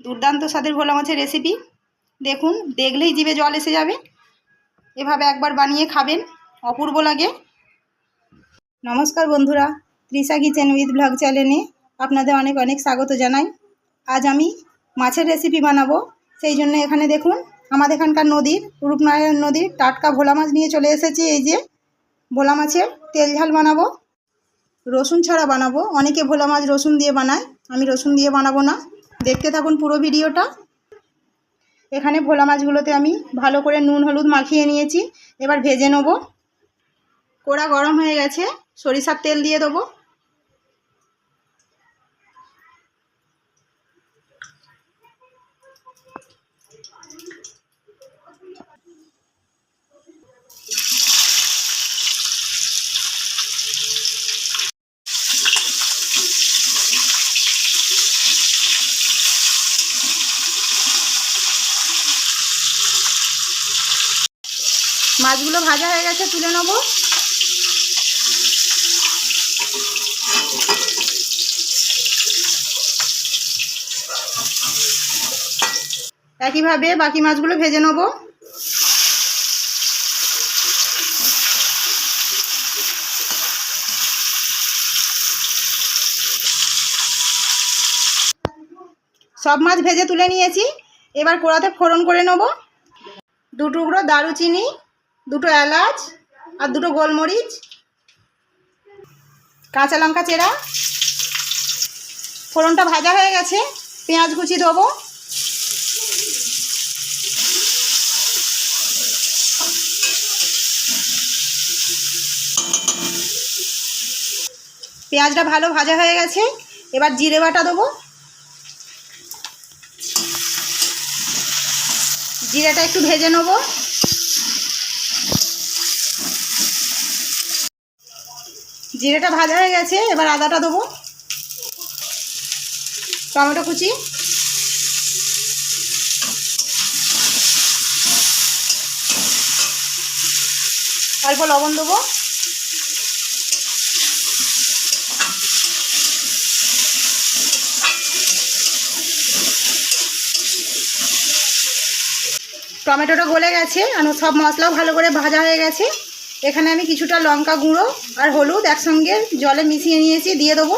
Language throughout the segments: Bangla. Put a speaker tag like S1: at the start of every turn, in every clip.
S1: দুর্দান্ত স্বাদের ভোলা মাছের রেসিপি। দেখুন, দেখলেই জিভে জল এসে যাবে। এভাবে একবার বানিয়ে খাবেন, অপূর্ব লাগে। নমস্কার বন্ধুরা, তৃষা কিচেন উইথ ব্লগ চ্যানেলে আপনাদের অনেক অনেক স্বাগত জানাই। আজ আমি মাছের রেসিপি বানাবো। সেই জন্য এখানে দেখুন, আমাদের এখানকার নদীর, রূপনারায়ণ নদীর টাটকা ভোলা মাছ নিয়ে চলে এসেছি। এই যে ভোলা মাছের তেল ঝাল বানাবো, রসুন ছাড়া বানাবো। অনেকে ভোলা মাছ রসুন দিয়ে বানায়, আমি রসুন দিয়ে বানাবো না। দেখতে থাকুন পুরো ভিডিওটা। এখানে ভোলা মাছগুলোতে আমি ভালো করে নুন হলুদ মাখিয়ে নিয়েছি। এবার ভেজে নেব। কড়া গরম হয়ে গেছে, সরিষার তেল দিয়ে দেবো। মাছগুলো ভাজা হয়ে গেছে, তুলে নেব। একইভাবে বাকি মাছগুলো ভেজে নেব। সব মাছ ভেজে তুলে নিয়েছি। এবার কড়াতে ফোড়ন করে নেব। 2 টুকরো দারুচিনি, 2টো এলাচ আর 2টো গোলমরিচ, কাঁচা লঙ্কা চেরা। ফোড়নটা ভাজা হয়ে গেছে, পেঁয়াজ কুচি দেবো। পেঁয়াজটা ভালো ভাজা হয়ে গেছে, এবার জিরে বাটা দেবো। জিরেটা একটু ভেজে নেব। জিরেটা ভাজা হয়ে গেছে, এবার আদাটা দেবো। টমেটো কুচি, অল্প লবণ দেবো। টমেটোটা গলে গেছে আর সব মশলাও ভালো করে ভাজা হয়ে গেছে। এখানে আমি কিছুটা লঙ্কা গুঁড়ো আর হলুদ একসঙ্গে জলে মিশিয়ে নিয়েছি, দিয়ে দেবো।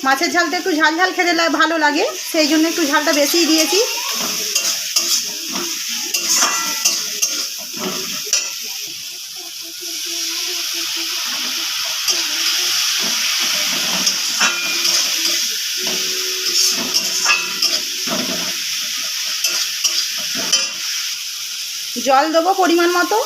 S1: মাছের ঝালটা একটু ঝাল ঝাল খেতে ভালো লাগে, সেই জন্য একটু ঝালটা বেশিই দিয়েছি। জল দেবো পরিমাণ মতো।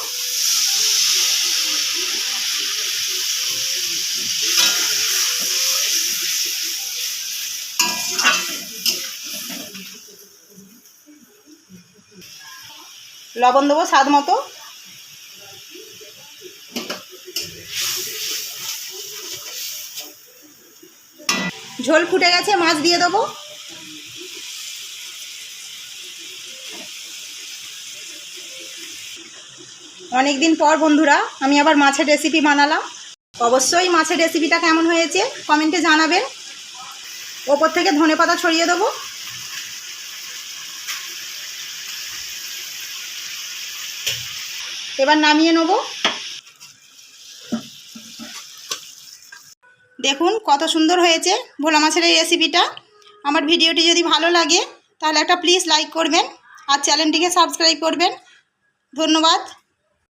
S1: লবণ দেবো স্বাদ মতো। ঝোল ফুটে গেছে, মাছ দিয়ে দেবো। অনেক দিন পর বন্ধুরা আমি আবার মাছের রেসিপি বানালাম। অবশ্যই মাছের রেসিপিটা কেমন হয়েছে কমেন্টে জানাবেন। ওপর থেকে ধনেপাতা ছড়িয়ে দেবো। এবার নামিয়ে নেব। দেখুন কত সুন্দর হয়েছে ভোলা মাছের এই রেসিপিটা। আমার ভিডিওটি যদি ভালো লাগে তাহলে একটা প্লিজ লাইক করবেন আর চ্যানেলটিকে সাবস্ক্রাইব করবেন। ধন্যবাদ।